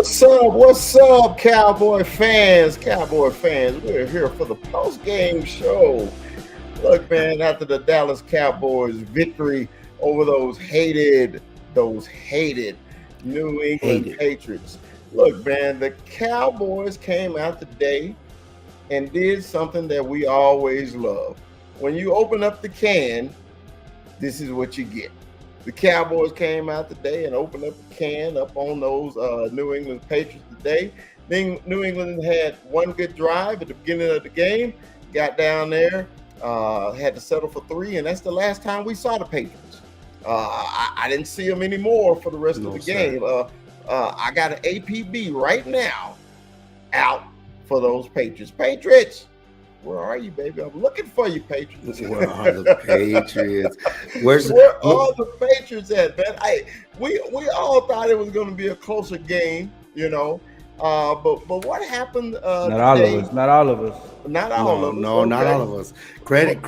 What's up? What's up, Cowboy fans? Cowboy fans, we're here for the post-game show. Look, man, after the Dallas Cowboys victory over those hated New Hate England it. Patriots. Look, man, the Cowboys came out today and did something that we always love. When you open up the can, this is what you get. The Cowboys came out today and opened up the can up on those New England Patriots today. Then New England had one good drive at the beginning of the game, got down there, had to settle for three, and that's the last time we saw the Patriots. I didn't see them anymore for the rest of No, the sir. game. I got an APB right now out for those Patriots. Patriots, where are you, baby? I'm looking for you, Patriots. Where are the Patriots? Where's Where look? are the Patriots at, man? We all thought it was going to be a closer game, you know. But what happened Not all of today? us. Not all of us. Not all No, of us, no, not okay. all of us. Credit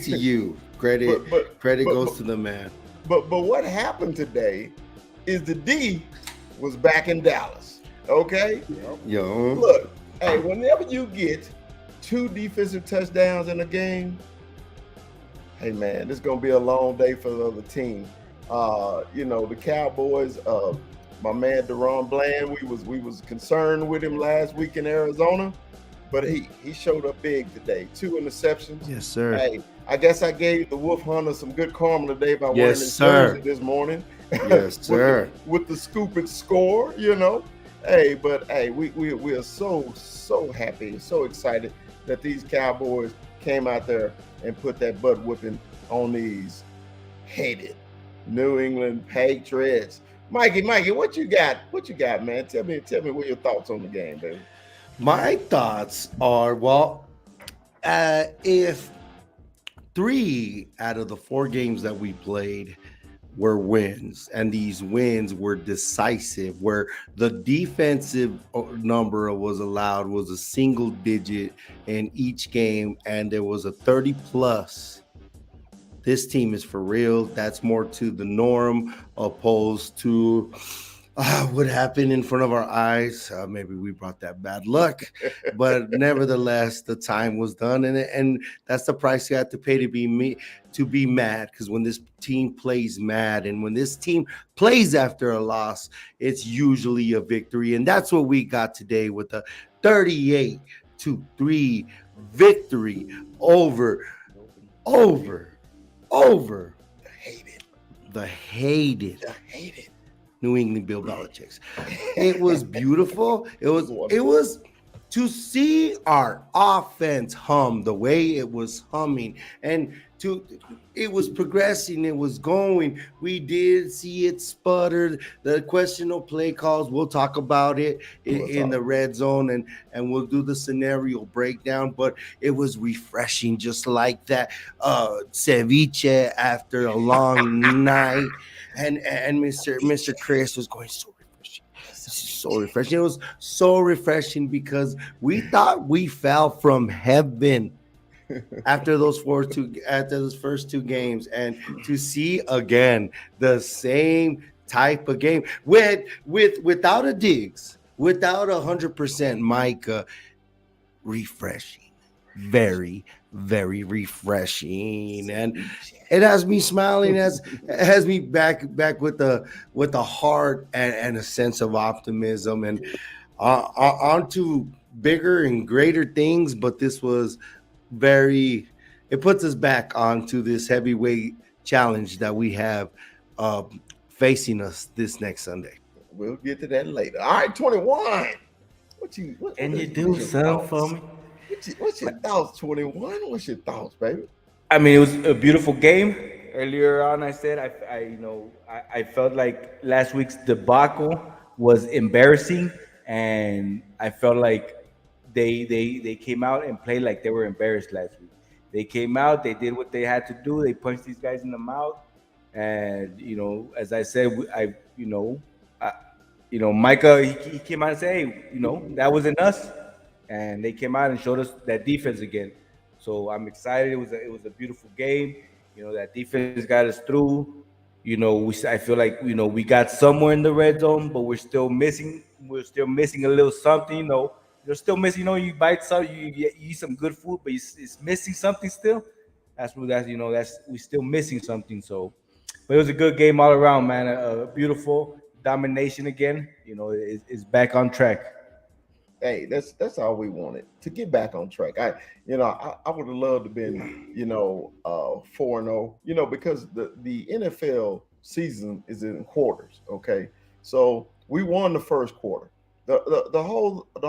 to you. Credit, But but credit but goes but to the man. but what happened today is the D was back in Dallas. Okay, Yo, look, hey, whenever you get two defensive touchdowns in a game, hey man, this is gonna be a long day for the other team. The Cowboys, my man Deron Bland, we was concerned with him last week in Arizona, but he showed up big today. Two interceptions. yes, sir. Hey, I guess I gave the Wolf Hunter some good karma today by wearing Yes, his sir. jersey this morning. Yes, sir. with the scoop and score. Hey, but hey, we are so happy, so excited that these Cowboys came out there and put that butt whipping on these hated New England Patriots. Mikey, what you got? What you got, man? Tell me what your thoughts on the game, baby. My thoughts are if three out of the four games that we played were wins, and these wins were decisive, where the defensive number was allowed was a single digit in each game, and there was a 30 plus. This team is for real. That's more to the norm opposed to what happened in front of our eyes. Maybe we brought that bad luck, but nevertheless, the time was done, and that's the price you have to pay to be mad. Because when this team plays mad, and when this team plays after a loss, it's usually a victory, and that's what we got today with a 38-3 victory over The hated, the hated the hated. New England Bill Belichick's. It was beautiful. It was to see our offense hum the way it was humming, and it was progressing, it was going. We did see it sputter, the questionable play calls. We'll talk about it in the red zone, and we'll do the scenario breakdown, but it was refreshing, just like that ceviche after a long night. And Mr. Chris was going, so refreshing. This is so refreshing. It was so refreshing because we thought we fell from heaven after those first two games, and to see again the same type of game without a Diggs, without 100% Micah, refreshing, very, very refreshing, and it has me smiling, has me back with the heart and a sense of optimism, and on to bigger and greater things. But this was very, it puts us back onto this heavyweight challenge that we have facing us this next Sunday. We'll get to that later. All right, 21. Can you do what's your something for thoughts? me? What's your thoughts, 21? What's your thoughts, baby? I mean, it was a beautiful game. Earlier on, I said I felt like last week's debacle was embarrassing, and I felt like they came out and played like they were embarrassed last week. They came out, they did what they had to do. They punched these guys in the mouth, and as I said, Micah, he came out and said, hey, that wasn't us, and they came out and showed us that defense again. So I'm excited. It was a beautiful game. That defense got us through. I feel like we got somewhere in the red zone, but we're still missing we're still missing a little something. You're still missing. You bite some, you eat some good food, but it's missing something still. That's we're still missing something. So, but it was a good game all around, man. A beautiful domination again. Is back on track. Hey, that's all we wanted, to get back on track. I would have loved to been, 4-0, because the NFL season is in quarters. Okay, so we won the first quarter. The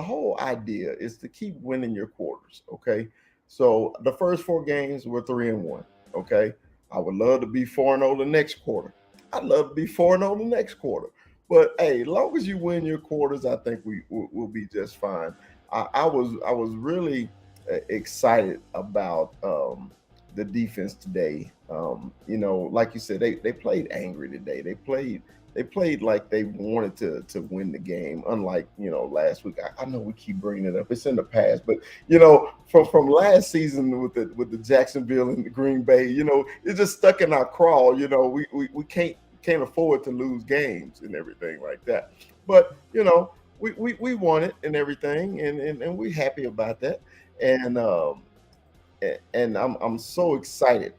whole idea is to keep winning your quarters. Okay, so the first four games were 3-1. Okay, I would love to be 4-0 the next quarter. I'd love to be 4-0 the next quarter. But hey, long as you win your quarters, I think we'll be just fine. I was really excited about the defense today. Like you said, they played angry today. They played like they wanted to win the game. Unlike last week. I know we keep bringing it up. It's in the past, but from last season with the Jacksonville and the Green Bay, it's just stuck in our crawl. We can't afford to lose games and everything like that. But we won it and everything, and we're happy about that. And I'm so excited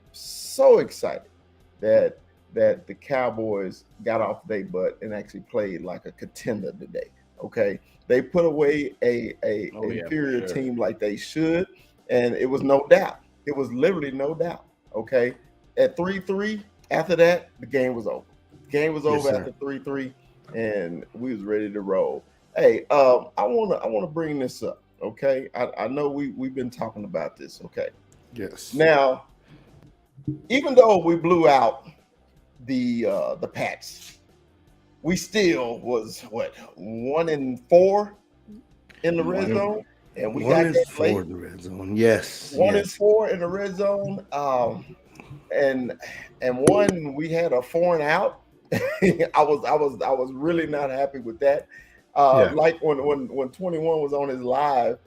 that the Cowboys got off their butt and actually played like a contender today. Okay, they put away a Oh yeah, for inferior sure. team like they should, and it was no doubt. It was literally no doubt. Okay, at 3-3, after that, the game was over. Game was Yes, over sir. after 3-3, and we was ready to roll. Hey, I wanna bring this up. Okay, I know we've been talking about this. Okay, Yes. now even though we blew out the Pats, we still was what, 1-4 in the red One. zone, and we One got is that for late. the red zone. Yes, One and yes. four in the red zone. And one we had a foreign out. I was really not happy with that. Yeah. Like when 21 was on his live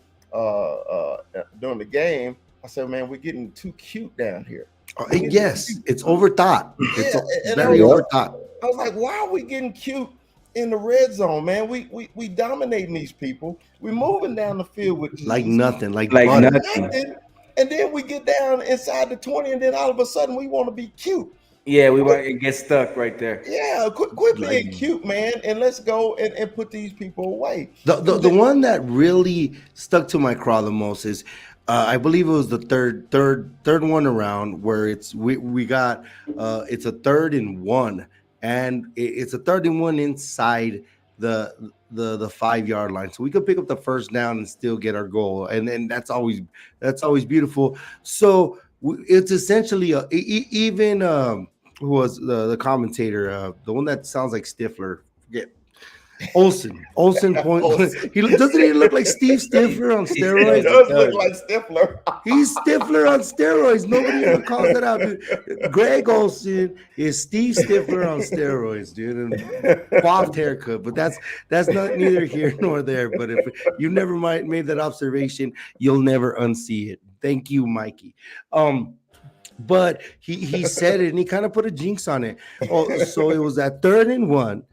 during the game, I said, man, we're getting too cute down here. We're getting Yes, cute. it's overthought. It's Yeah, and very Yep. overthought. I was like, why are we getting cute in the red zone, man? We dominating these people. We're moving down the field with Like ease, nothing, like Like like butter. nothing. nothing. And then we get down inside the 20, and then all of a sudden we want to be cute. Yeah, we Quit, might get stuck right there. yeah, quit Like being cute, man, and let's go and put these people away. the one that really stuck to my craw the most is I believe it was the third one around where we got it's a 3rd and 1, and it's a 3rd and 1 inside the 5 yard line, so we could pick up the first down and still get our goal, and then that's always beautiful. So it's essentially even who was the commentator, the one that sounds like Stifler, forget. Olsen point. Olsen. Doesn't he look like Steve Stifler on He He does. steroids? He does look does. like Stifler. He's Stifler on steroids. Nobody ever calls that out, dude. Greg Olsen is Steve Stifler on steroids, dude, and coiffed haircut. But that's not neither here nor there. But if you never made that observation, you'll never unsee it. Thank you, Mikey. But he said it, and he kind of put a jinx on it. Oh, so it was that 3rd and 1,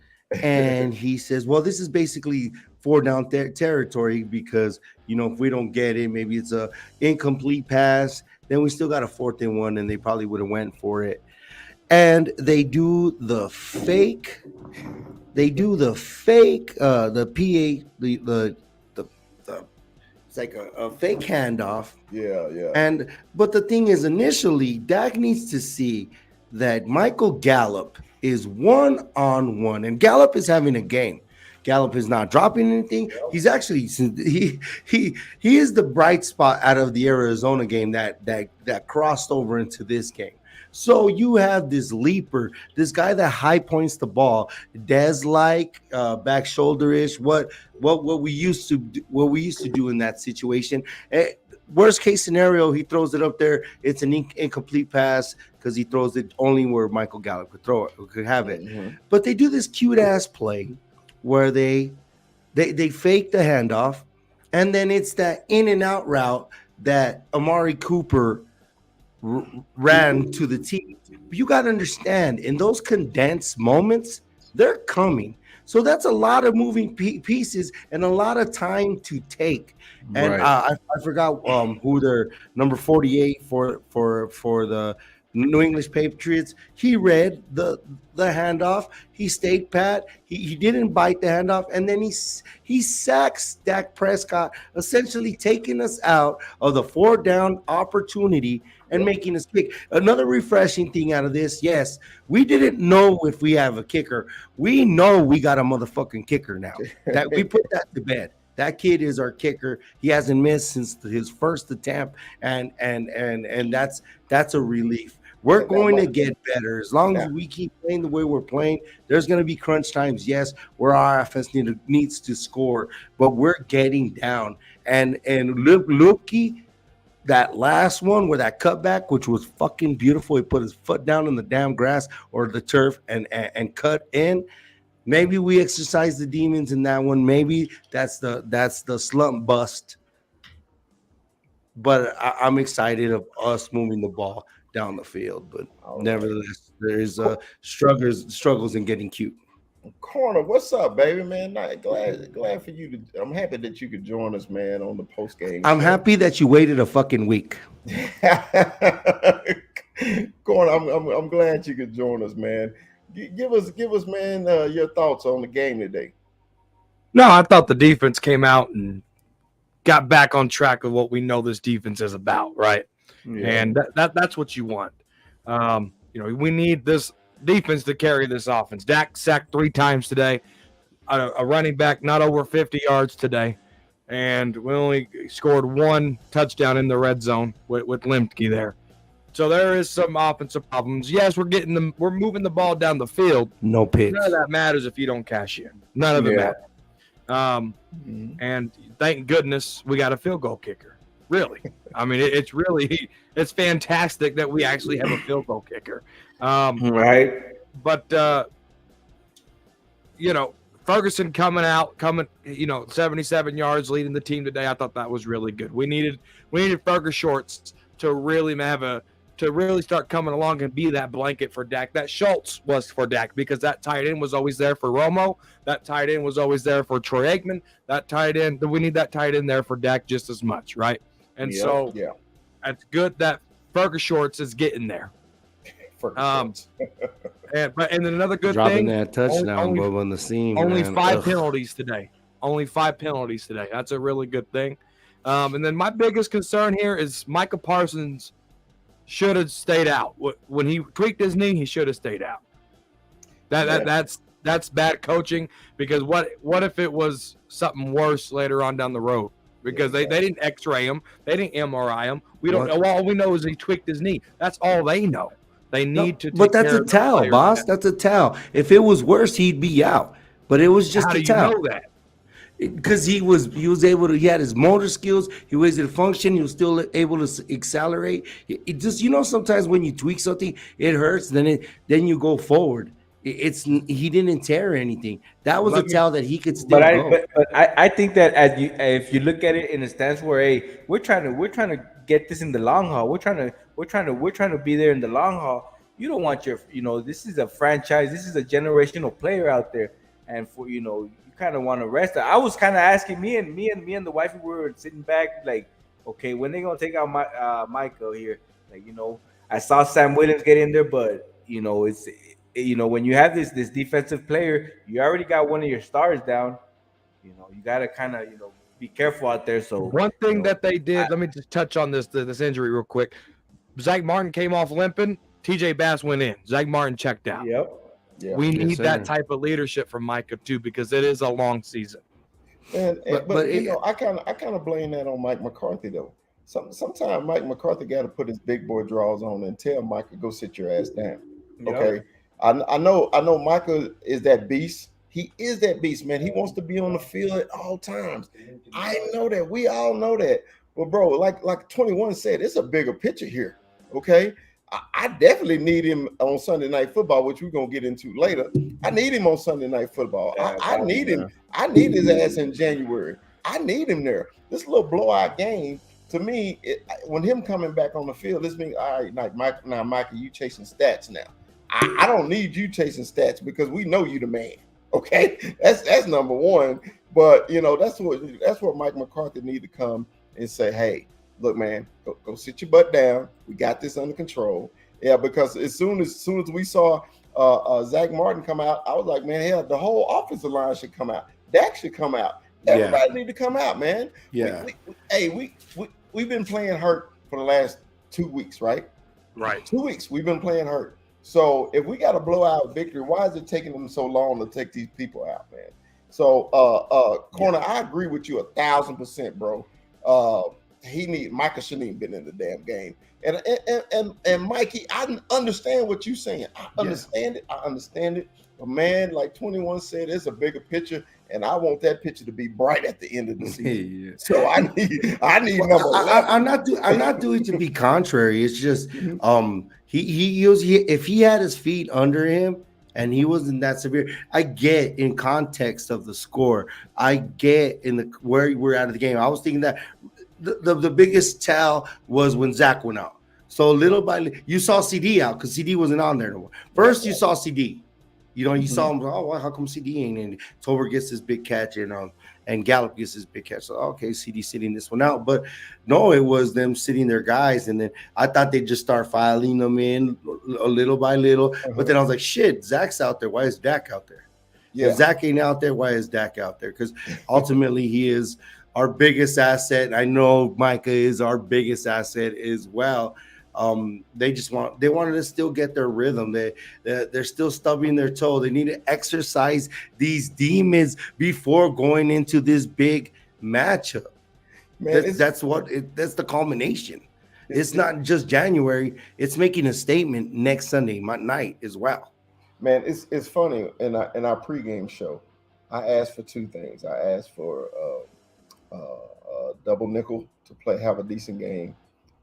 and he says, "Well, this is basically 4 down territory because if we don't get it, maybe it's a incomplete pass. Then we still got a 4th and 1, and they probably would have went for it." And they do the fake. They do the fake. The PA. The it's like a fake handoff. Yeah. But the thing is, initially, Dak needs to see that Michael Gallup is 1-on-1, and Gallup is having a game. Gallup is not dropping anything. He's actually he is the bright spot out of the Arizona game that crossed over into this game. So you have this leaper, this guy that high points the ball, Dez like back shoulder ish. What we used to do in that situation. Worst case scenario, he throws it up there. It's an incomplete pass because he throws it only where Michael Gallup could throw it, could have it. Mm-hmm. But they do this cute ass play where they fake the handoff, and then it's that in and out route that Amari Cooper ran to the team. But you got to understand, in those condensed moments, they're coming. So that's a lot of moving pieces and a lot of time to take. And Right. I forgot who their number 48 for the New English Patriots. He read the handoff. He stayed pat. He didn't bite the handoff, and then he sacks Dak Prescott, essentially taking us out of the 4 down opportunity and Yep. making us kick. Another refreshing thing out of this, yes, we didn't know if we have a kicker. We know we got a motherfucking kicker now. That we put that to bed. That kid is our kicker. He hasn't missed since his first attempt, and that's a relief. We're Now, going to get better as long as now, we keep playing the way we're playing. There's going to be crunch times, yes, where our offense needs to score, but we're getting down. And Luki, that last one where that cutback, which was fucking beautiful, he put his foot down in the damn grass or the turf and cut in. Maybe we exercise the demons in that one. Maybe that's the slump bust. But I'm excited of us moving the ball down the field. But all right. nevertheless, there is struggles in getting cute. Corner, what's up, baby, man? Glad for you to. I'm happy that you could join us, man, on the post game. I'm happy that you waited a fucking week. Corner, I'm glad you could join us, man. Give us, man, your thoughts on the game today. No, I thought the defense came out and got back on track of what we know this defense is about, right? Yeah. And that's what you want. We need this defense to carry this offense. Dak sacked 3 times today. A running back not over 50 yards today, and we only scored 1 touchdown in the red zone with Limke there. So there is some offensive problems. Yes, we're moving the ball down the field. No picks. None of that matters if you don't cash in. None of it matters. And thank goodness we got a field goal kicker. Really, I mean, it's fantastic that we actually have a field goal kicker. Right. But Ferguson coming 77 yards leading the team today. I thought that was really good. We needed Fergus Shorts to really start coming along and be that blanket for Dak. That Schultz was for Dak because that tight end was always there for Romo. That tight end was always there for Troy Aikman. We need that tight end there for Dak just as much, right? And so it's good that Fergus Shorts is getting there. And then another good dropping thing, that touchdown, Bubba, on the seam. Only man. 5 penalties today. Only 5 penalties today. That's a really good thing. And then my biggest concern here is Micah Parsons should have stayed out. When he tweaked his knee, he should have stayed out. That's bad coaching because what if it was something worse later on down the road? Because they didn't X-ray him, they didn't MRI him. We don't know. All we know is he tweaked his knee. That's all they know. They need to. But that's a towel, boss. That's a towel. If it was worse, he'd be out. But it was just How a do towel. you know that? Because he was able to. He had his motor skills. He was able to function. He was still able to accelerate. It just sometimes when you tweak something, it hurts. Then you go forward. He didn't tear anything. That was a towel that he could still go. But I think that if you look at it in a stance where we're trying to get this in the long haul. We're trying to be there in the long haul. You don't want this is a franchise. This is a generational player out there, and for you kind of want to rest. I was kind of asking me and the wife, we were sitting back like, okay, when they gonna take out Michael here? Like I saw Sam Williams get in there, but it's when you have this defensive player, you already got one of your stars down. You got to kind of be careful out there. So one thing that they did, let me just touch on this injury real quick. Zach Martin came off limping. TJ Bass went in. Zach Martin checked out. Yep. Yeah. We need that type of leadership from Micah too, because it is a long season. But I kind of blame that on Mike McCarthy though. Sometimes Mike McCarthy got to put his big boy draws on and tell Micah, go sit your ass down. Okay. Yep. I know Michael is that beast. He is that beast, man. He wants to be on the field at all times. I know that. We all know that. But bro, like 21 said, it's a bigger picture here. Okay. I definitely need him on Sunday Night Football, which we're gonna get into later. I need him on Sunday Night Football. I need him. I need his ass in January. I need him there. This little blowout game, to me, when him coming back on the field, this means all right, like Michael, you chasing stats now. I don't need you chasing stats because we know you the man. Okay, that's number one. But that's what Mike McCarthy need to come and say, hey, look, man, go sit your butt down. We got this under control. Yeah, because as soon as we saw Zach Martin come out, I was like, man, hell, the whole offensive line should come out. Dak should come out. Yeah, Everybody need to come out, man. yeah. We've been playing hurt for the last 2 weeks, right? Right. 2 weeks we've been playing hurt. So if we got a blowout victory, why is it taking them so long to take these people out, man? So corner, I agree with you 1,000%, bro. Michael shouldn't even been in the damn game. And Mikey, I understand what you're saying. I understand it. I understand it. But man, like 21 said, it's a bigger picture, and I want that picture to be bright at the end of the season. Yeah. So I need number 11. I'm not doing to be contrary. It's just if he had his feet under him and he wasn't that severe. I get in context of the score. I get in the where we're out of the game. I was thinking that the biggest tell was when Zach went out. So little by little, you saw CD out because CD wasn't on there no more. First, you saw CD. You saw him. Oh, well, how come CD ain't in? Tober gets his big catch and Gallup gets his big catch. So okay, CD sitting this one out. But no, it was them sitting their guys, and then I thought they'd just start filing them in a little by little. But then I was like, shit, Zach's out there. Why is Dak out there? Yeah, if Zach ain't out there. Why is Dak out there? Because ultimately he is our biggest asset. I know Micah is our biggest asset as well. They wanted to still get their rhythm. They're still stubbing their toe. They need to exercise these demons before going into this big matchup. Man, that's the culmination. It's not just January. It's making a statement next Sunday night as well. Man, it's funny. In our pregame show, I asked for two things. I asked for double nickel to have a decent game,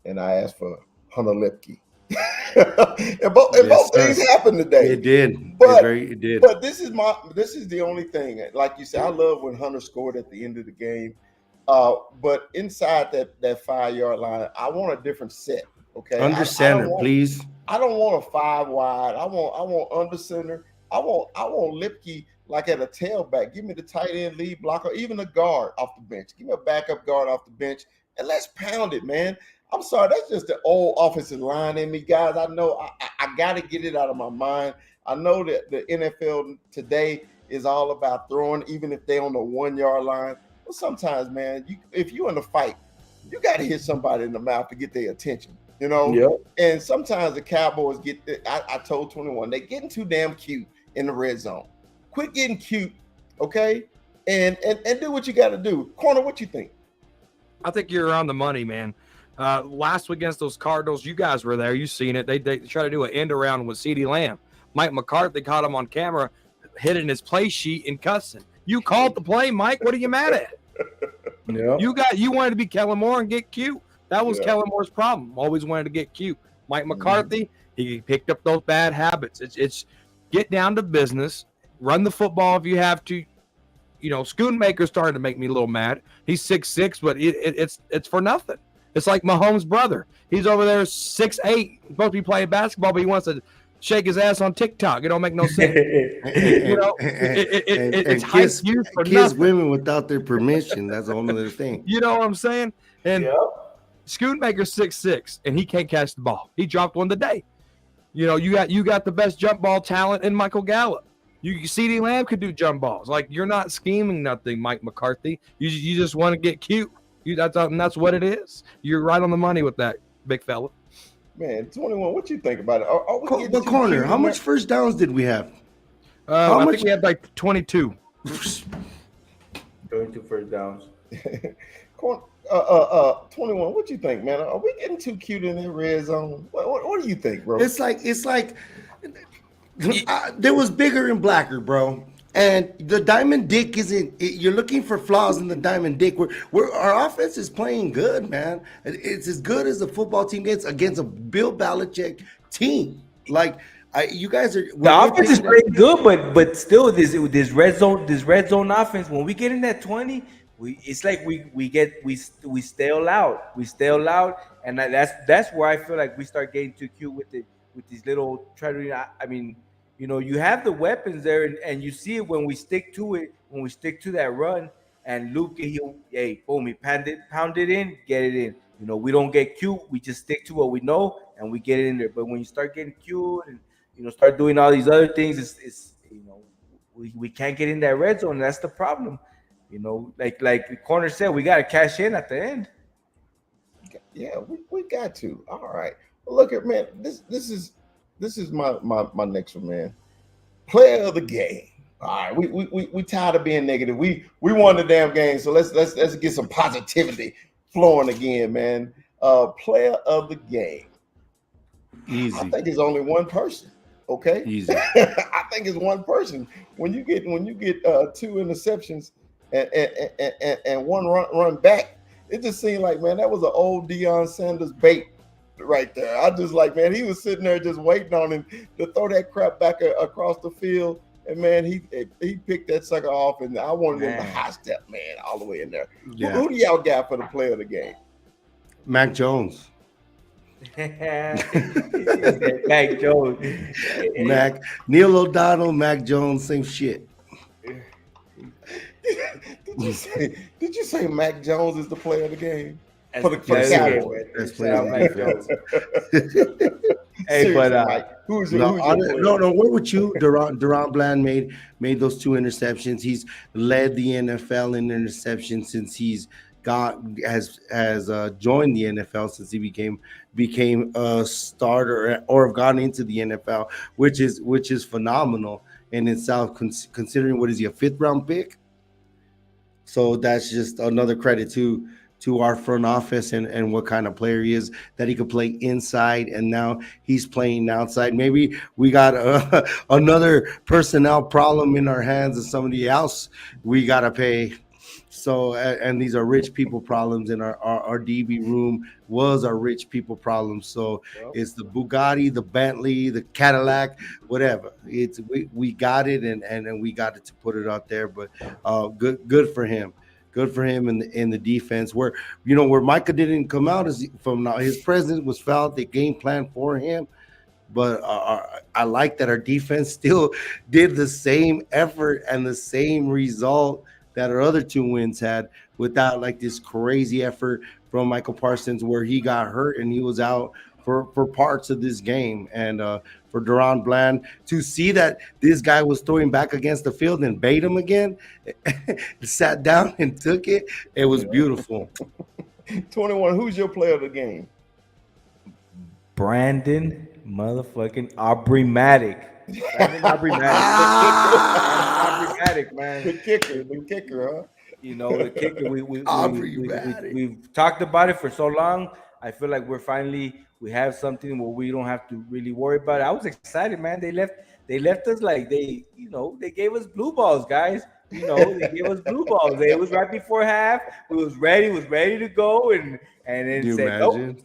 and I asked for Hunter Lipke. and both things happened today. It did. It did. But this is the only thing. Like you said, I love when Hunter scored at the end of the game. But inside that 5-yard line, I want a different set. Okay. Under center, please. I don't want a 5 wide. I want under center. I want Lipke like at a tailback. Give me the tight end lead blocker, even a guard off the bench. Give me a backup guard off the bench, and let's pound it, man. I'm sorry, that's just the old offensive line in me, guys. I know I got to get it out of my mind. I know that the NFL today is all about throwing, even if they're on the 1-yard line. But sometimes, man, if you're in a fight, you got to hit somebody in the mouth to get their attention, Yep. And sometimes the Cowboys I told 21, they're getting too damn cute in the red zone. Quit getting cute, okay? And do what you got to do. Corner, what you think? I think you're on the money, man. Last week against those Cardinals, you guys were there. You seen it. They try to do an end around with CeeDee Lamb. Mike McCarthy caught him on camera, hitting his play sheet and cussing. You called the play, Mike. What are you mad at? Yeah. You wanted to be Kellen Moore and get cute. That was Kellen Moore's problem. Always wanted to get cute. Mike McCarthy, he picked up those bad habits. It's get down to business, run the football if you have to. Schoonmaker's starting to make me a little mad. He's 6'6", but it's for nothing. It's like Mahomes' brother. He's over there 6'8", supposed to be playing basketball, but he wants to shake his ass on TikTok. It don't make no sense. It's hype use for kiss nothing. Women without their permission. That's a whole other thing. You know what I'm saying? And Schoonmaker's 6'6", and he can't catch the ball. He dropped one today. You got the best jump ball talent in Michael Gallup. CeeDee Lamb could do jump balls. Like, you're not scheming nothing, Mike McCarthy. You just want to get cute. That's what it is. You're right on the money with that, big fella. Man, 21, what you think about it? Are we getting too Corner, cute how in much first downs did we have? I think we had like 22. 22 first downs. 21, what you think, man? Are we getting too cute in that red zone? What do you think, bro? It's like there was bigger and blacker, bro. And the diamond dick isn't. You're looking for flaws in the diamond dick. Our offense is playing good, man. It's as good as a football team gets against a Bill Belichick team. Like you guys are. The offense is pretty good, but still, this red zone offense. When we get in that 20, it's like we stale out, and that's where I feel like we start getting too cute with these little try to. I mean, you have the weapons there, and you see it when we stick to it, when we stick to that run. And Luke, hey, boom, he pound it in, get it in. We don't get cute. We just stick to what we know and we get it in there. But when you start getting cute and start doing all these other things, we can't get in that red zone. That's the problem. Like the corner said, we got to cash in at the end. Yeah, we got to. All right. Well, look at man. This is my next one, man. Player of the game. All right, we tired of being negative. We won the damn game, so let's get some positivity flowing again, man. Player of the game. Easy. I think it's only one person. Okay, Easy. I think it's one person. When you get 2 interceptions and one run back, it just seemed like, man, that was an old Deion Sanders bait right there. I just like, man, he was sitting there just waiting on him to throw that crap back across the field. And man, he picked that sucker off, and I wanted him to high step, man, all the way in there. Yeah. Who do y'all got for the player of the game? Mac Jones. Mac Jones. Neil O'Donnell, Mac Jones, same shit. Did you say Mac Jones is the player of the game? For the Cowboys. That's player of the game. Hey, but who's no, we're with you. Deron Bland made those 2 interceptions. He's led the NFL in interceptions since he's has joined the NFL, since he became a starter or have gotten into the NFL, which is phenomenal in itself, considering what is he, a 5th round pick? So that's just another credit to our front office and what kind of player he is, that he could play inside, and now he's playing outside. Maybe we got another personnel problem in our hands of somebody else we got to pay. So, and these are rich people problems, and our DB room was our rich people problems. So it's the Bugatti, the Bentley, the Cadillac, whatever. It's we got it, and we got it to put it out there. But good for him. Good for him in the defense. Where Micah didn't come out as from now, his presence was felt. The game plan for him, but I like that our defense still did the same effort and the same result that our other 2 wins had, without like this crazy effort from Michael Parsons where he got hurt and he was out for parts of this game. And for Deron Bland to see that this guy was throwing back against the field and bait him again, sat down and took it. It was beautiful. 21, who's your player of the game? Brandon motherfucking Aubrey-Matic. Aubrey-Matic, man. The kicker, huh? The kicker. We've talked about it for so long. I feel like we have something where we don't have to really worry about it. I was excited, man. They left us like they gave us blue balls, guys. They gave us blue balls. It was right before half. We was ready to go, and then said, nope,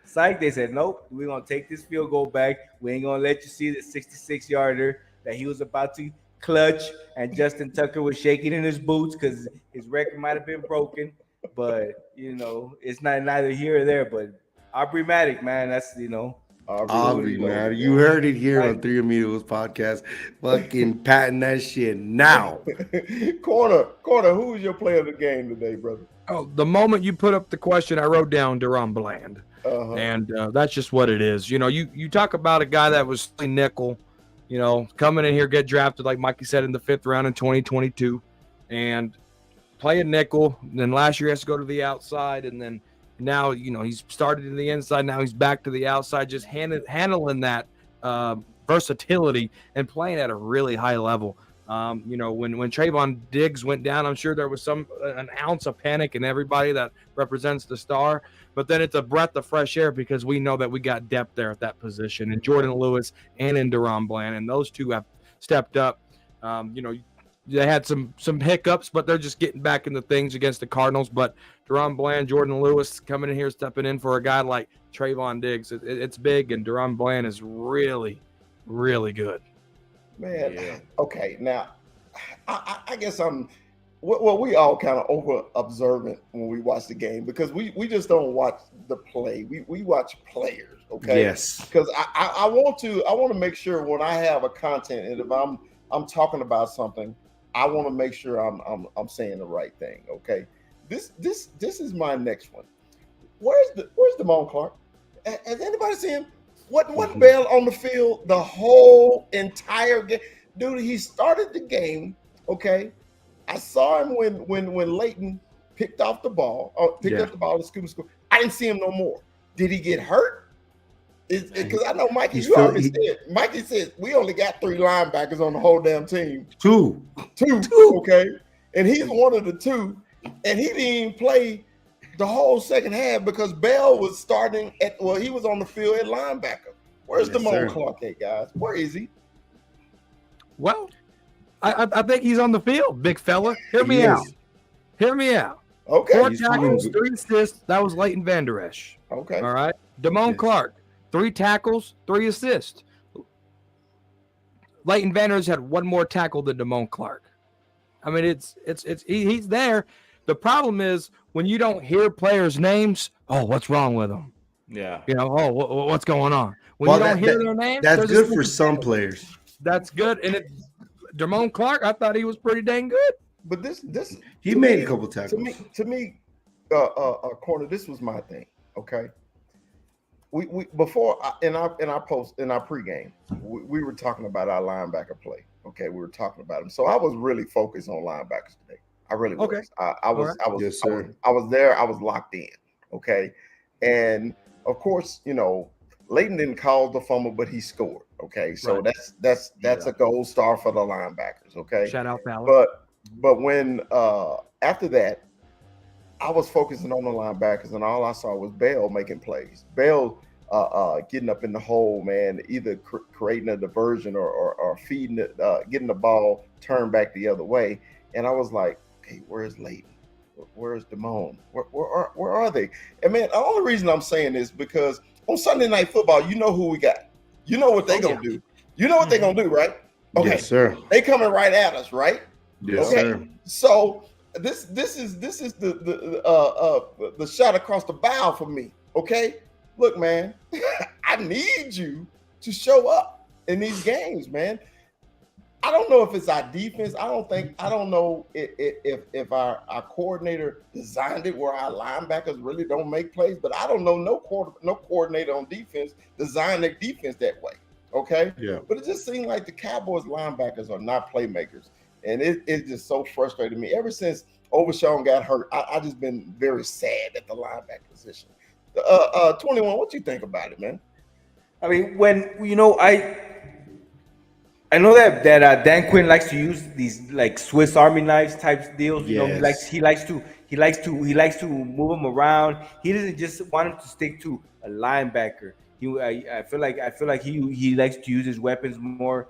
psych. They said, nope, we're gonna take this field goal back. We ain't gonna let you see the 66-yarder that he was about to clutch, and Justin Tucker was shaking in his boots because his record might have been broken. But it's neither here or there. But Aubrey-Matic, man, that's Aubrey-Matic. You heard it here on 3 Amigos podcast. Fucking patting that shit now. Corner, who's your player of the game today, brother? Oh, the moment you put up the question, I wrote down Deron Bland. And that's just what it is. You talk about a guy that was nickel, coming in here, get drafted, like Mikey said, in the 5th round in 2022, and playing nickel. Then last year he has to go to the outside, and then now he's started in the inside. Now he's back to the outside, just handling that versatility and playing at a really high level. When Trayvon Diggs went down, I'm sure there was an ounce of panic in everybody that represents the star. But then it's a breath of fresh air because we know that we got depth there at that position, in Jordan Lewis and in Deron Bland, and those 2 have stepped up. They had some hiccups, but they're just getting back into things against the Cardinals. But Deron Bland, Jordan Lewis coming in here, stepping in for a guy like Trayvon Diggs. It's big, and Deron Bland is really, really good. Man, okay. Now, I guess I'm well, we all kind of over observant when we watch the game because we just don't watch the play. We watch players, okay? Yes. Because I want to make sure when I have a content and if I'm talking about something, I want to make sure I'm saying the right thing. Okay. This is my next one. Where's Damone Clark? Has anybody seen him? Wasn't Bell on the field the whole entire game? Dude, he started the game. Okay. I saw him when Leighton picked off the ball, or picked up the ball to scoop. I didn't see him no more. Did he get hurt? Because I know Mikey, Mikey said we only got 3 linebackers on the whole damn team. Two. Okay. And he's one of the 2. And he didn't even play the whole second half because Bell was starting he was on the field at linebacker. Where's Damone Clark at, guys? Where is he? Well, I think he's on the field, big fella. Hear me out. Okay. 4 tackles, 3 assists. That was Leighton Vander Esch. Okay. All right. Damone Clark, 3 tackles, 3 assists. Leighton Vander Esch had 1 more tackle than Damone Clark. I mean, he's there. The problem is when you don't hear players' names. Oh, what's wrong with them? Yeah. What's going on? When you don't hear their names, that's good for some players. That's good. And Damone Clark, I thought he was pretty dang good. But this he made a couple tackles. To me, corner. This was my thing. Okay. We before in our pregame, we were talking about our linebacker play. Okay, we were talking about him. So I was really focused on linebackers today. I really was. Okay. I was there. I was locked in. Okay, and of course, Leighton didn't cause the fumble, but he scored. Okay, so that's a gold star for the linebackers. Okay, shout out Fowler. But when after that, I was focusing on the linebackers, and all I saw was Bell making plays. Bell getting up in the hole, man, either creating a diversion or feeding it, getting the ball turned back the other way. And I was like, okay, where's Leighton? Where's Damone? Where are they? And man, the only reason I'm saying this because on Sunday Night Football, you know who we got. You know what they're gonna do. You know what they're gonna do, right? Okay, yes, sir. They coming right at us, right? Yes, okay. Sir. So this is the shot across the bow for me. Okay, look, man, I need you to show up in these games, man. I don't know if it's our defense. I don't know if our coordinator designed it where our linebackers really don't make plays, but I don't know no coordinator on defense designed their defense that way. Okay. Yeah. But it just seemed like the Cowboys linebackers are not playmakers. And it's just so frustrating me. Ever since Overshawn got hurt, I just been very sad at the linebacker position. 21, what you think about it, man? I mean, when I know that Dan Quinn likes to use these like Swiss Army knives type deals. You know, he likes to move them around. He doesn't just want him to stick to a linebacker. I feel like he likes to use his weapons more.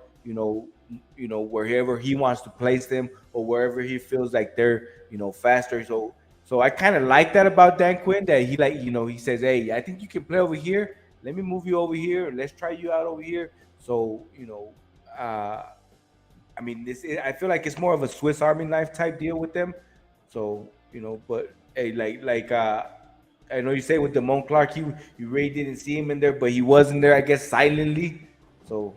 Wherever he wants to place them or wherever he feels like they're faster. So I kind of like that about Dan Quinn, that he says, hey, I think you can play over here. Let me move you over here and let's try you out over here. So I feel like it's more of a Swiss Army knife type deal with them. So but hey, I know you say with Damone Clark, you really didn't see him in there, but he was in there, I guess, silently. So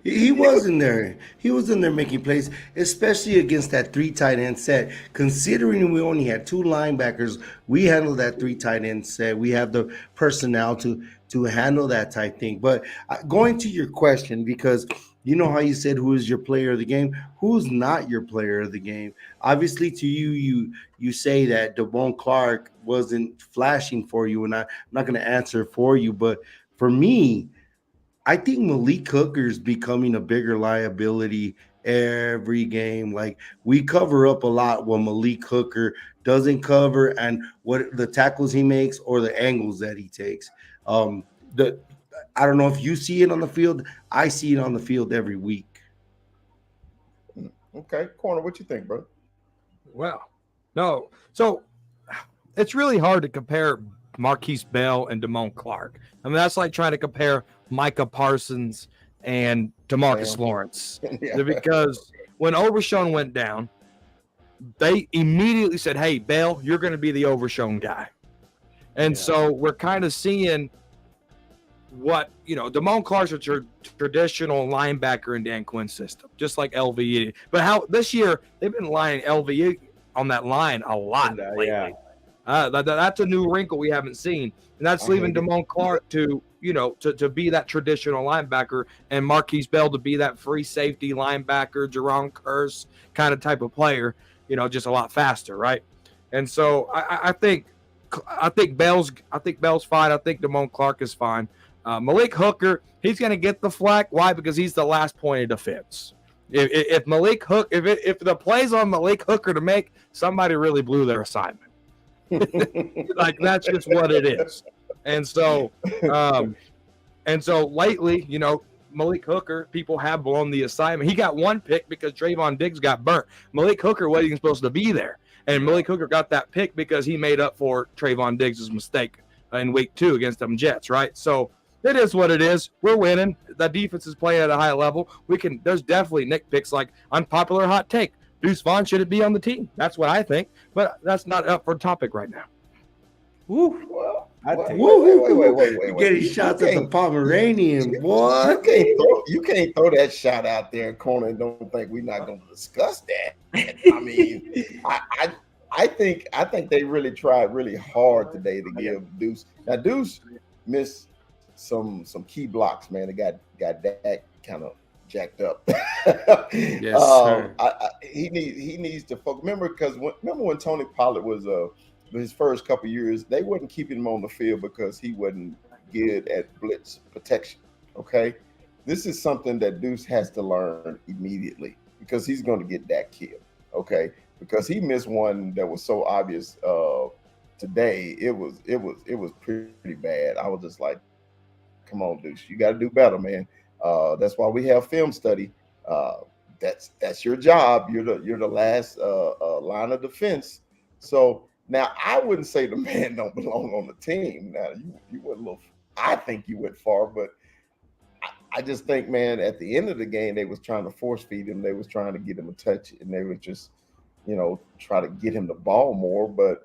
he was in there. He was in there making plays, especially against that 3 tight end set. Considering we only had 2 linebackers, we handled that 3 tight end set. We have the personnel to handle that type thing. But going to your question, because you know how you said who is your player of the game, who's not your player of the game? Obviously, to you say that Damone Clark wasn't flashing for you, and I'm not going to answer for you. But for me, I think Malik Hooker's becoming a bigger liability every game. Like, we cover up a lot when Malik Hooker doesn't cover and what the tackles he makes or the angles that he takes. I don't know if you see it on the field. I see it on the field every week. Okay, corner, what you think, bro? Well, no. So it's really hard to compare Marquise Bell and Damone Clark. I mean, that's like trying to compare Micah Parsons and DeMarcus Lawrence. Yeah. Because when Overshawn went down, they immediately said, "Hey, Bell, you're going to be the overshown guy." And so we're kind of seeing what, Damone Clark's a traditional linebacker in Dan Quinn's system, just like LVE. But how this year they've been lining LVE on that line a lot lately. Yeah. That's a new wrinkle we haven't seen, and that's leaving Damone Clark to be that traditional linebacker, and Marquise Bell to be that free safety linebacker, Jerron Curse kind of type of player. Just a lot faster, right? And so I think Bell's fine. I think Damone Clark is fine. Malik Hooker, he's going to get the flack. Why? Because he's the last point of defense. If the play's on Malik Hooker to make, somebody really blew their assignment. Like, that's just what it is. And so lately, Malik Hooker, people have blown the assignment. He got one pick because Trayvon Diggs got burnt. Malik Hooker wasn't even supposed to be there. And Malik Hooker got that pick because he made up for Trayvon Diggs' mistake in week 2 against them Jets, right? So it is what it is. We're winning. The defense is playing at a high level. There's definitely nitpicks, like unpopular hot take. Deuce Vaughn shouldn't be on the team. That's what I think, but that's not up for topic right now. Woo. Well, wait. You're getting shots at the Pomeranian, boy. You can't throw that shot out there in corner and don't think we're not going to discuss that. I mean, I think they really tried really hard today to give Deuce. Now Deuce missed some key blocks, man. It got that kind of jacked up. Yes, he needs to focus. Remember when Tony Pollard was his first couple years, they wouldn't keep him on the field because he wasn't good at blitz protection. Okay, this is something that Deuce has to learn immediately because he's going to get that killed. Okay, because he missed one that was so obvious today. It was pretty bad. I was just like, come on, Deuce, you got to do better, man. That's why we have film study. That's your job. You're the last line of defense. So now I wouldn't say the man don't belong on the team. Now you went a little. I think you went far, but I just think, man, at the end of the game, they was trying to force feed him. They was trying to get him a touch, and they was just, try to get him the ball more. But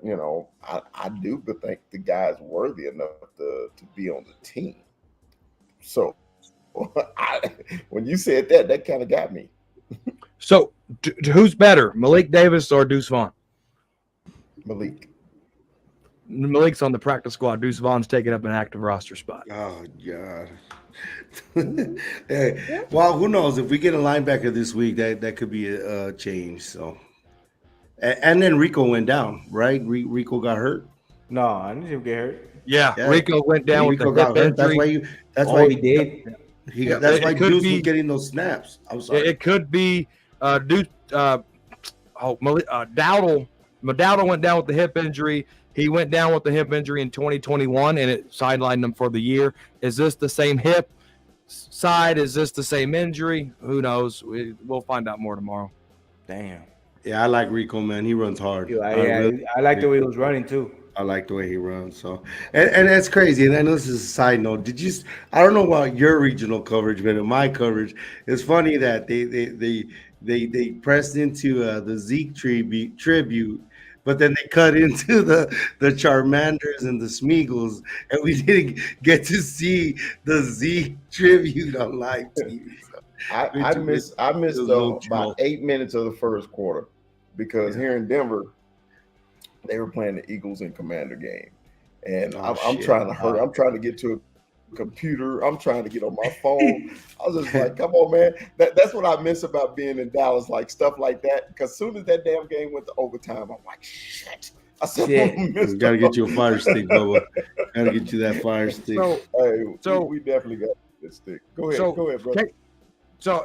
I do think the guy's worthy enough to be on the team. So when you said that kind of got me. So who's better, Malik Davis or Deuce Vaughn? Malik. Malik's on the practice squad. Deuce Vaughn's taking up an active roster spot. Oh, God. Hey, well, who knows? If we get a linebacker this week, that could be a change. So, and then Rico went down, right? Rico got hurt. No, I didn't see him get hurt. Yeah, Rico went down with the hip injury. That's why he did. That's why Deuce was getting those snaps. I'm sorry. It could be Deuce. Dowdle. Dowdle went down with the hip injury. He went down with the hip injury in 2021, and it sidelined him for the year. Is this the same hip side? Is this the same injury? Who knows? We'll find out more tomorrow. Damn. Yeah, I like Rico, man. He runs hard. I like the way he was running too. I like the way he runs. So, and that's crazy. And I know this is a side note. I don't know about your regional coverage, but in my coverage, it's funny that they pressed into the Zeke tribute, but then they cut into the Charmanders and the Smeagol's, and we didn't get to see the Zeke tribute on live TV. So, I missed about 8 minutes of the first quarter because here in Denver, they were playing the Eagles and Commander game, and I'm trying to hurry. I'm trying to get to a computer. I'm trying to get on my phone. I was just like, come on, man. That's what I miss about being in Dallas, like stuff like that. Because as soon as that damn game went to overtime, I'm like, shit. I said, you gotta get you a fire stick, Bubba. Gotta get you that fire stick. We definitely got that stick. Go ahead, brother. So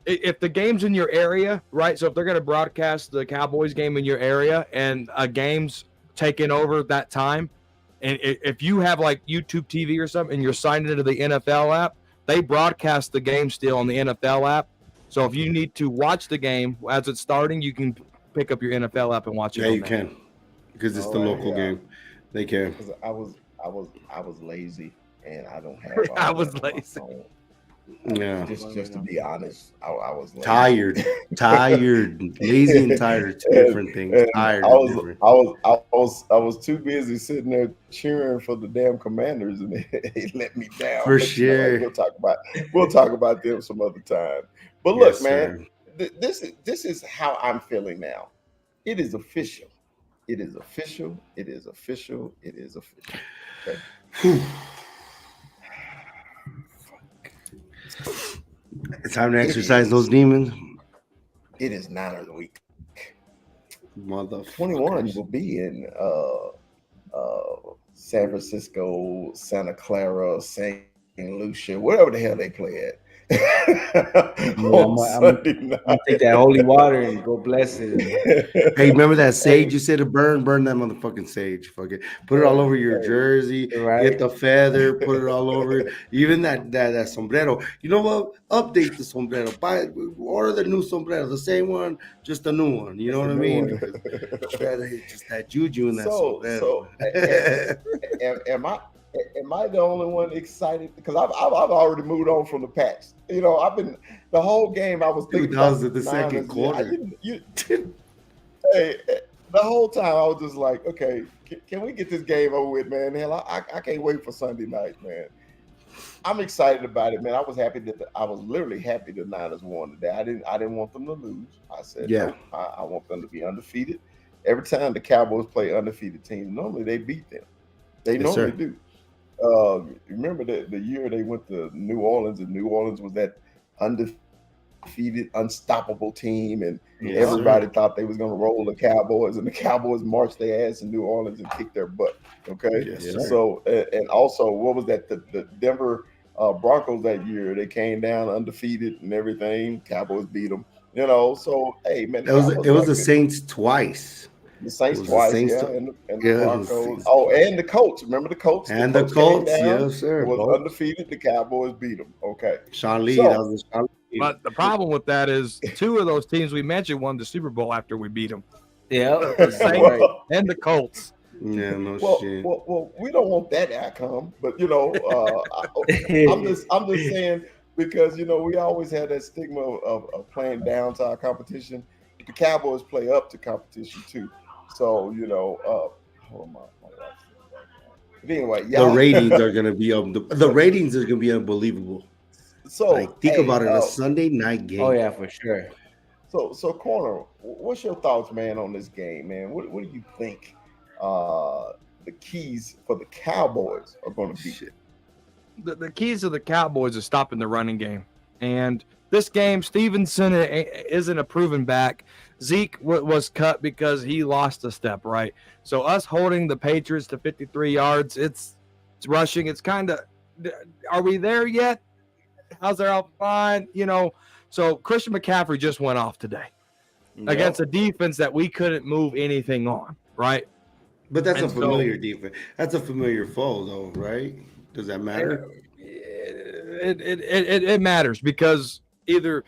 if the game's in your area, right? So if they're going to broadcast the Cowboys game in your area and a game's taking over that time, and if you have like YouTube TV or something and you're signed into the NFL app, they broadcast the game still on the NFL app. So if you need to watch the game as it's starting, you can pick up your NFL app and watch it. Yeah, you can, because it's the local game. They can. I was lazy and I don't have. I was lazy. Yeah. Just to be honest, I was lazy. Tired, lazy and tired are two different things. And Tired is different. I was too busy sitting there cheering for the damn Commanders, and they let me down. For But you know, hey, sure. we'll talk about them some other time. But look, Yes, man, sir. this is how I'm feeling now. It is official. It is official. It is official. It is official. Okay. Whew. It's time to exercise those demons. It is Niners week. 21 Motherfuckers. will be in San Francisco, Santa Clara, St. Lucia, whatever the hell they play at Yeah, on Sunday I'm gonna take that holy water and go bless it. Hey, night. remember that sage Hey, you said to burn? Burn that motherfucking sage. Fuck it. Put it all over your hey, jersey. Get Right? the feather. Put it all over. Even that sombrero. You know what? Update the sombrero. Buy order the new sombrero. The same one, just a new one. You know it's a what I new mean? one. Because just that juju in that sombrero. So am I the only one excited? Because I've already moved on from the Pats. You know, I've been the whole game. I was Dude, thinking that about was the at the second Niners. quarter. Hey, the whole time I was just like, okay, can we get this game over with, man? Hell, I can't wait for Sunday night, man. I'm excited about it, man. I was happy I was literally happy the Niners won today. I didn't want them to lose. I said, Yeah. nope, I want them to be undefeated. Every time the Cowboys play undefeated teams, normally they beat them. They Yes, normally sir. do. Remember the year they went to New Orleans, and New Orleans was that undefeated, unstoppable team, and Yes, everybody sir. thought they was going to roll the Cowboys, and the Cowboys marched their ass in New Orleans and kicked their butt. Okay, Yes, Yeah. sir. so and also what was that? The Denver Broncos that year, they came down undefeated and everything. Cowboys beat them. You know, so hey man, the It Cowboys was got the good. Saints twice. The It Saints was the twice, Saints. yeah, and the Yeah, it was the Broncos. Saints Oh, twice. and the Colts. Remember the Colts? The And the Colts came Colts, down. yes, It sir. was Both. undefeated. The Cowboys beat them. Okay, Sean Lee, that so was the Sean Lee. But the problem with that is two of those teams we mentioned won the Super Bowl after we beat them. Yeah. The Saints Right. and the Colts. Yeah, no shit. we don't want that outcome, but you know, I'm just saying because you know we always had that stigma of playing down to our competition. The Cowboys play up to competition too, so you know, hold on, my wife's in the background. But anyway, The y'all. ratings are gonna be the ratings are gonna be unbelievable. So Like think hey, about it, a Sunday night Oh game. yeah, for sure. so corner, what's your thoughts, man, on this game, man? What do you think? The keys for the Cowboys are going to be. Shit. The keys to the Cowboys are stopping the running game. And this game, Stevenson isn't a proven back. Zeke was cut because he lost a step, right? So us holding the Patriots to 53 yards, it's rushing. It's kind of, are we there yet? How's their outline? You know, so Christian McCaffrey just went off today against a defense that we couldn't move anything on, right? But that's And a familiar defense. That's a familiar foe, though, right? Does that matter? It matters because either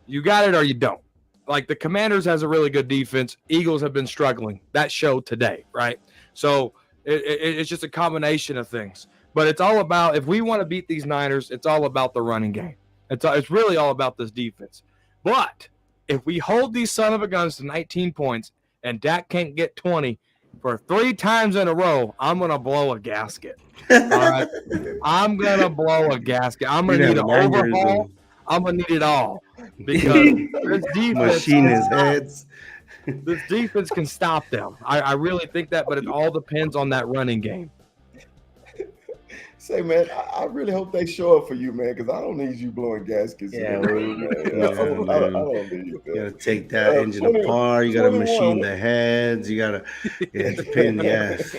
you got it or you don't. Like the Commanders has a really good defense. Eagles have been struggling. That showed today, right? So it's just a combination of things. But it's all about, if we want to beat these Niners, it's all about the running game. It's really all about this defense. But if we hold these son of a guns to 19 points and Dak can't get 20 for 3 times in a row, I'm going to blow a gasket. All right? I'm going to blow a gasket. I'm going to need an overhaul. I'm going to need it all because this defense machinist heads. This defense can stop them. I really think that, but it all depends on that running game. Say, man, I really hope they show up for you, man, because I don't need you blowing gaskets. Yeah, I don't need You that. gotta take that engine apart. You gotta machine the heads. You gotta it's a pain in the ass.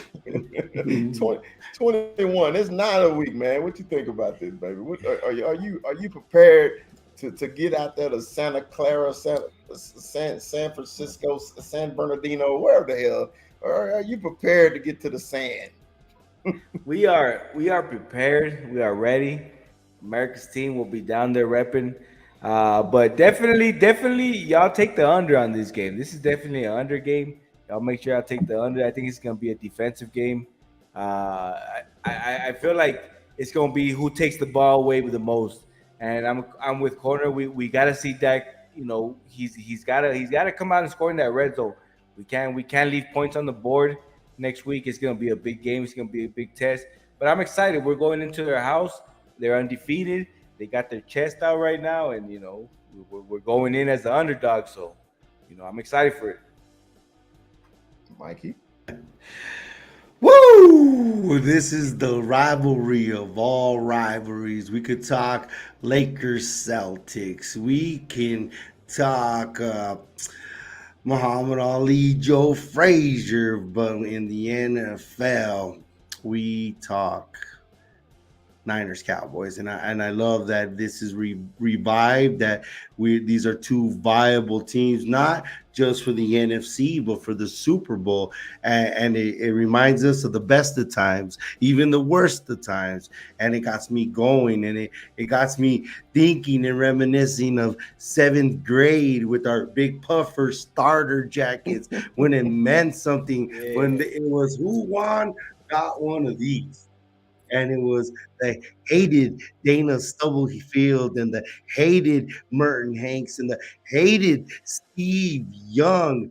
21. It's not a week, man. What you think about this, baby? Are you prepared to get out there to Santa Clara, San Francisco, San Bernardino, wherever the hell? Or are you prepared to get to the sand? We are prepared. We are ready. America's team will be down there repping. But definitely, y'all take the under on this game. This is definitely an under game. Y'all make sure y'all take the under. I think it's gonna be a defensive game. I feel like it's gonna be who takes the ball away with the most. And I'm with Corner. We got to see that. He's got to come out and score in that red zone. We can't leave points on the board. Next week it's gonna be a big game. It's gonna be a big test. But I'm excited. We're going into their house. They're undefeated. They got their chest out right now, and we're going in as the underdog. So, I'm excited for it. Mikey. Woo! This is the rivalry of all rivalries. We could talk Lakers Celtics. We can talk Muhammad Ali, Joe Frazier, but in the NFL, we talk Niners Cowboys, and I love that this is revived. That these are two viable teams, not just for the NFC but for the Super Bowl, and it reminds us of the best of times, even the worst of times, and it got me going, and it got me thinking and reminiscing of seventh grade with our big puffer starter jackets when it meant something, when it was who won got one of these. And it was the hated Dana Stubblefield and the hated Merton Hanks and the hated Steve Young,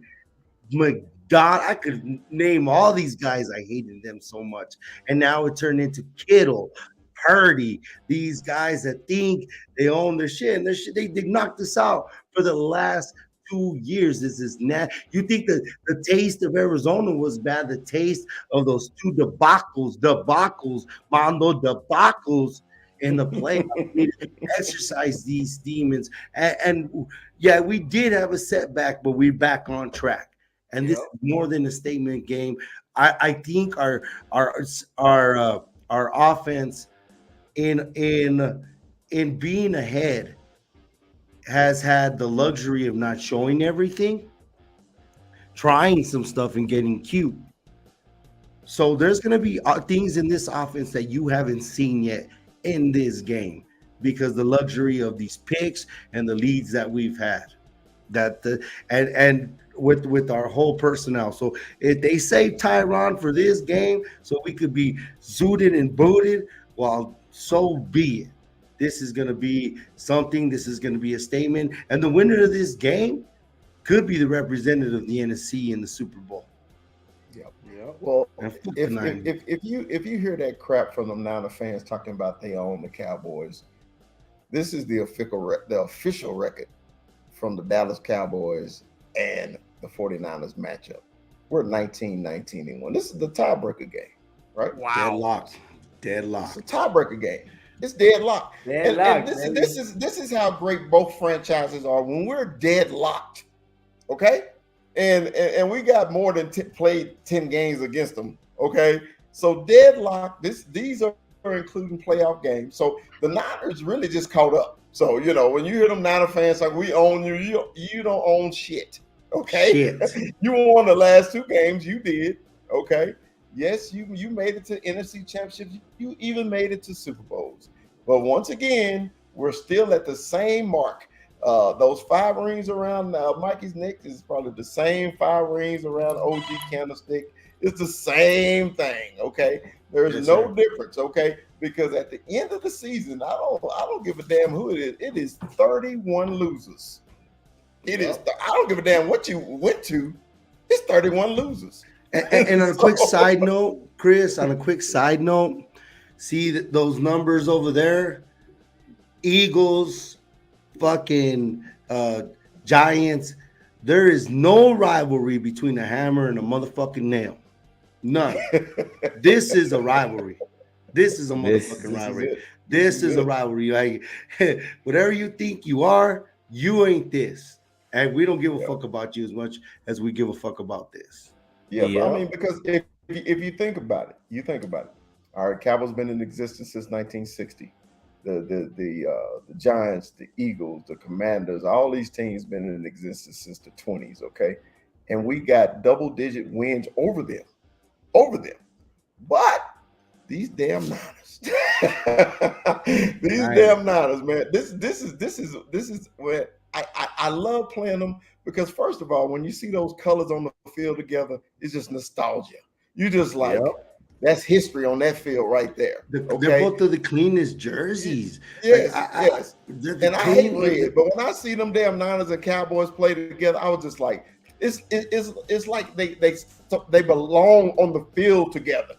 McDonald. I could name all these guys. I hated them so much. And now it turned into Kittle, Purdy, these guys that think they own their shit. And their shit, they knocked us out for the last 2 years. This is you think that the taste of Arizona was bad? The taste of those two Mondo debacles in the playoffs. We need to exercise these demons. And yeah, we did have a setback, but we're back on track. And this is more than a statement game. I think our offense in being ahead has had the luxury of not showing everything, trying some stuff and getting cute. So there's going to be things in this offense that you haven't seen yet in this game because the luxury of these picks and the leads that we've had. And with our whole personnel. So if they save Tyron for this game so we could be zooted and booted, well, so be it. This is going to be something. This is going to be a statement. And the winner of this game could be the representative of the NFC in the Super Bowl. Yep. Well, if you hear that crap from them Niner fans talking about they own the Cowboys, this is the official record from the Dallas Cowboys and the 49ers matchup. We're 19-19-1. This is the tiebreaker game, right? Wow. Deadlocked. It's a tiebreaker game. It's deadlocked. And this is how great both franchises are when we're deadlocked. Okay? And we got more than played 10 games against them. Okay? So deadlocked, these are including playoff games. So the Niners really just caught up. So, when you hear them Niner fans like we own you don't own shit. Okay? Shit. You won the last 2 games. You did. Okay? Yes, you made it to NFC championships. You even made it to Super Bowls. But once again, we're still at the same mark. Those 5 rings around Mikey's neck is probably the same 5 rings around OG Candlestick. It's the same thing, okay? There's no difference, okay? Because at the end of the season, I don't give a damn who it is. It is 31 losers. It is. I don't give a damn what you went to. It's 31 losers. And on a quick side note, Chris, see those numbers over there? Eagles, fucking Giants. There is no rivalry between a hammer and a motherfucking nail. None. This is a rivalry. This is a motherfucking rivalry. This is a rivalry. Like, whatever you think you are, you ain't this. And we don't give a fuck about you as much as we give a fuck about this. Yeah. I mean, because if you think about it, All right, Cowboys been in existence since 1960. The Giants, the Eagles, the Commanders, all these teams been in existence since the 20s. Okay, and we got double-digit wins over them. But these damn Niners, damn Niners, man. This is where I love playing them because first of all, when you see those colors on the field together, it's just nostalgia. You just like, That's history on that field right there. They're Okay. both of the cleanest jerseys. Yes, yes. They're the And I hate clean. red, but when I see them damn Niners and Cowboys play together, I was just like, it's like they belong on the field together.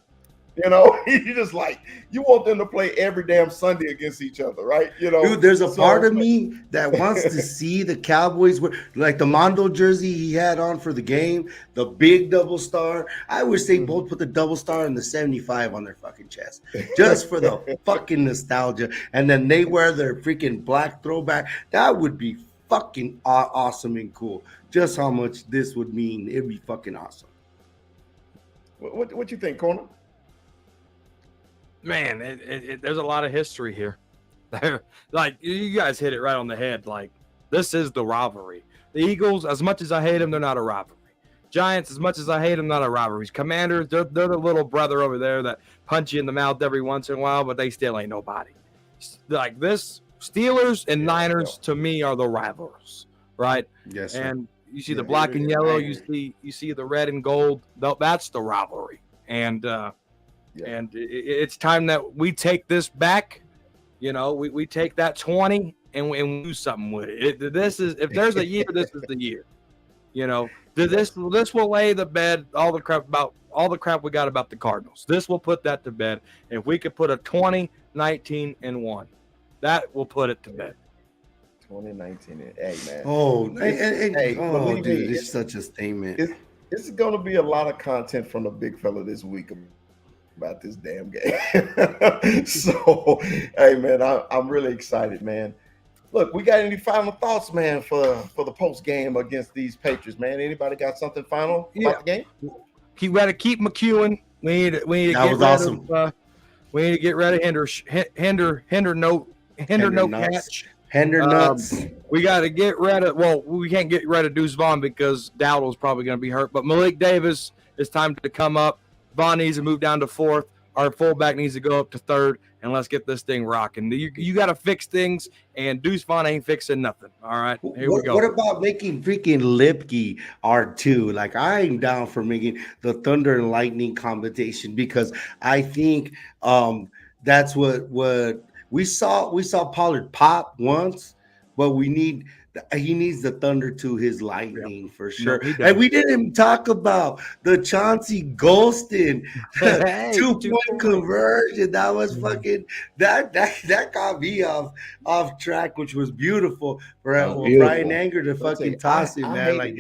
You know, you just like you want them to play every damn Sunday against each other, right? You know, Dude, there's a so part of me that wants to see the Cowboys like the Mondo jersey he had on for the game, the big double star. I wish they both put the double star and the 75 on their fucking chest just for the fucking nostalgia. And then they wear their freaking black throwback. That would be fucking awesome and cool. Just how much this would mean. It'd be fucking awesome. What you think, Corner? Man, there's a lot of history here. Like, you guys hit it right on the head. Like, this is the rivalry. The Eagles, as much as I hate them, they're not a rivalry. Giants, as much as I hate them, not a rivalry. Commanders, they're the little brother over there that punch you in the mouth every once in a while, but they still ain't nobody. Like this, Steelers and Niners to me are the rivals, right? Yes, sir. And you see the black and yellow, you see the red and gold. That's the rivalry, and it's time that we take this back. You know, we take that 20 and we do something with it. This is, if there's a year, this is the year. You know, this will lay the bed all the crap we got about the Cardinals. This will put that to bed. If we could put a 20, 19, and 1, that will put it to bed. 2019. Hey, man. Oh, believe dude, me, it's such a statement. It's going to be a lot of content from the big fella this week about this damn game. So, hey, man, I'm really excited, man. Look, we got any final thoughts, man, for the post game against these Patriots, man? Anybody got something final about the game? You got to keep McEwen. We need to That was awesome. We need to get rid of Hinder catch. Hender nuts. We got to get rid of. Well, we can't get rid of Deuce Vaughn because Dowdle's probably going to be hurt. But Malik Davis, it's time to come up. Vaughn needs to move down to 4th. Our fullback needs to go up to 3rd, and let's get this thing rocking. You got to fix things, and Deuce Vaughn ain't fixing nothing. All right, here we go. What about making freaking Lipke R2? Like, I'm down for making the Thunder and Lightning combination because I think that's what we saw. We saw Pollard pop once, but he needs the Thunder to his Lightning for sure. No, and we didn't talk about the Chauncey Golston 2-point conversion. That was fucking that got me off track, which was beautiful for Brian Anger to fucking toss him, man.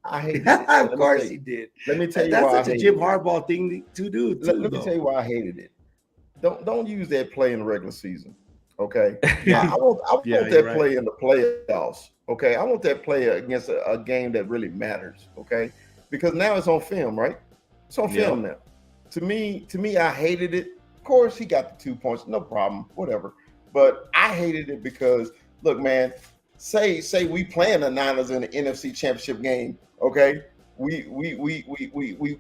I hate it. Of course he did. Let me tell you why. That's such a Jim Harbaugh thing to do. Let me tell you why I hated it. Don't use that play in the regular season. Okay. I want that play in the playoffs. Okay. I want that play against a game that really matters. Okay. Because now it's on film, right? It's on film now. To me, I hated it. Of course, he got the 2 points, no problem, whatever. But I hated it because, look, man, say we playing the Niners in the NFC Championship game. Okay. We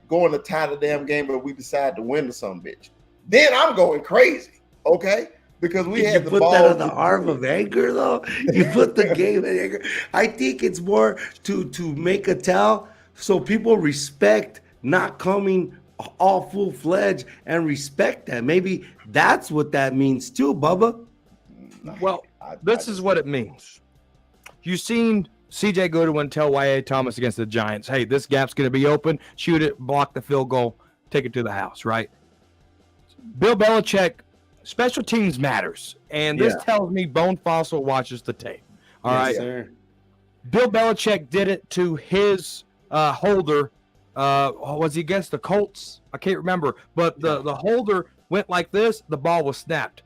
going to tie the damn game, but we decide to win the some bitch. Then I'm going crazy. Okay. Because we had the ball. You put that on the arm of Anger, though. You put the game in Anger. I think it's more to make a tell so people respect not coming all full-fledged and respect that. Maybe that's what that means too, Bubba. Well, this is what it means. You've seen CJ Goodwin tell Y.A. Thomas against the Giants, hey, this gap's going to be open. Shoot it, block the field goal, take it to the house, right? Bill Belichick, special teams matters, and this tells me Bone Fossil watches the tape. All right, sir. Bill Belichick did it to his holder. Was he against the Colts? I can't remember, but the holder went like this. The ball was snapped.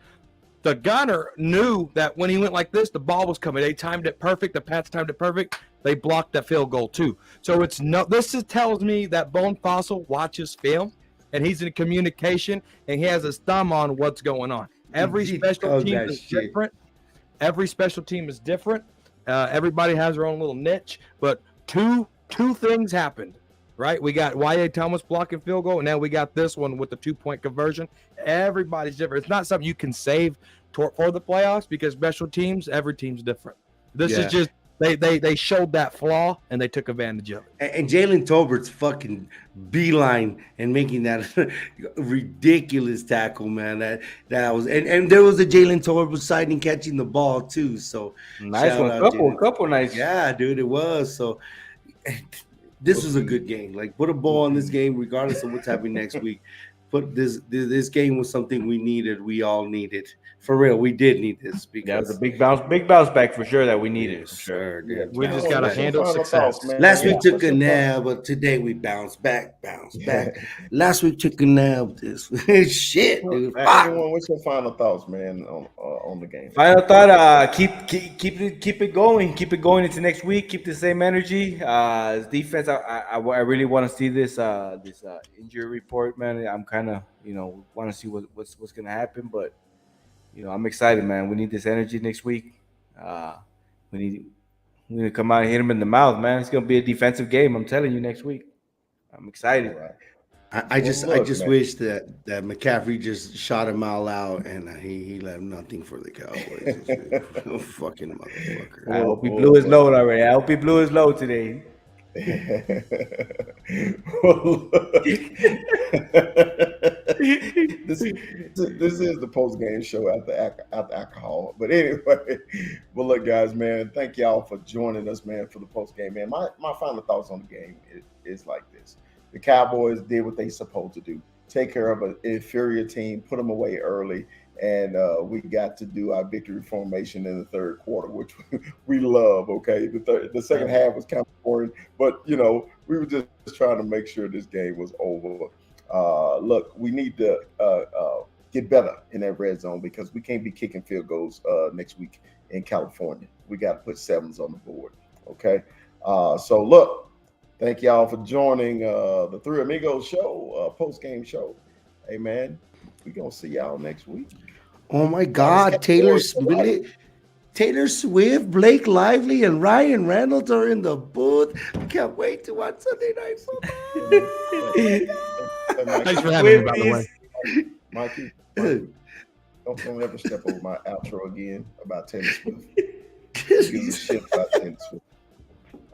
The gunner knew that when he went like this, the ball was coming. They timed it perfect. The Pats timed it perfect. They blocked that field goal too. So tells me that Bone Fossil watches film. And he's in communication, and he has his thumb on what's going on. Every special team is different. Every special team is different. Everybody has their own little niche. But two things happened, right? We got Y.A. Thomas blocking field goal, and now we got this one with the 2-point conversion. Everybody's different. It's not something you can save for the playoffs because special teams, every team's different. This is just they showed that flaw and they took advantage of it. And Jalen Tolbert's fucking beeline and making that ridiculous tackle, man. That was and there was a Jalen Tolbert sighting catching the ball too. So Nice shout one, out Jalen. couple nice. Yeah, dude, it was. So this was a good game. Like put a bow on this game, regardless of what's happening next week. But this game was something we needed. We all needed. For real, we did need this because That was a big bounce back for sure that we needed. yes, For sure. sir, dude. We just What's got to your handle final success. thoughts, man? Last week took What's a your nap, but today we bounce back. Last week took a nap. This shit, dude. Fuck. Anyone, what's your final thoughts, man, on the game? Final thought: keep it going. Keep it going into next week. Keep the same energy. Defense. I really want to see this injury report, man. I'm kind of want to see what's gonna happen, but I'm excited, man. We need this energy next week. We need to come out and hit him in the mouth, man. It's gonna be a defensive game. I'm telling you, next week. I'm excited. All right. I just Well, look, man. wish that McCaffrey just shot him all out and he left nothing for the Cowboys. Fucking motherfucker. I hope he blew his load already. I hope he blew his load today. Well, this is the post game show after alcohol. But anyway, well, look, guys, man, thank y'all for joining us, man, for the post game, man. My final thoughts on the game is like this: the Cowboys did what they supposed to do, take care of an inferior team, put them away early. And we got to do our victory formation in the third quarter, which we love. Okay, the second half was kind of boring, but we were just trying to make sure this game was over. Look, we need to get better in that red zone because we can't be kicking field goals next week in California. We got to put sevens on the board. Okay, so look, thank y'all for joining the Three Amigos show, post game show. Hey man, we gonna see y'all next week. Oh my God, Taylor Swift, Blake Lively, and Ryan Reynolds are in the booth. I can't wait to watch Sunday Night Football. Thanks for having me, by the way. Mikey, don't ever step over my outro again about Taylor Swift. Give a shit about Taylor Swift.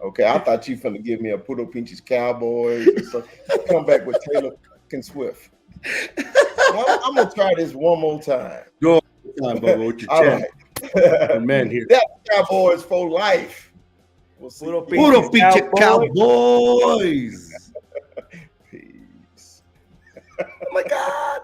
Okay, I thought you finna give me a Pudo Pinches Cowboys and stuff. Come back with Taylor and Swift. I'm gonna try this one more time. Go on, Bubba, with your All chat. right. Man here. That Cowboys for life. We'll see. Puro Pinche Cowboys. Peace. Oh my God.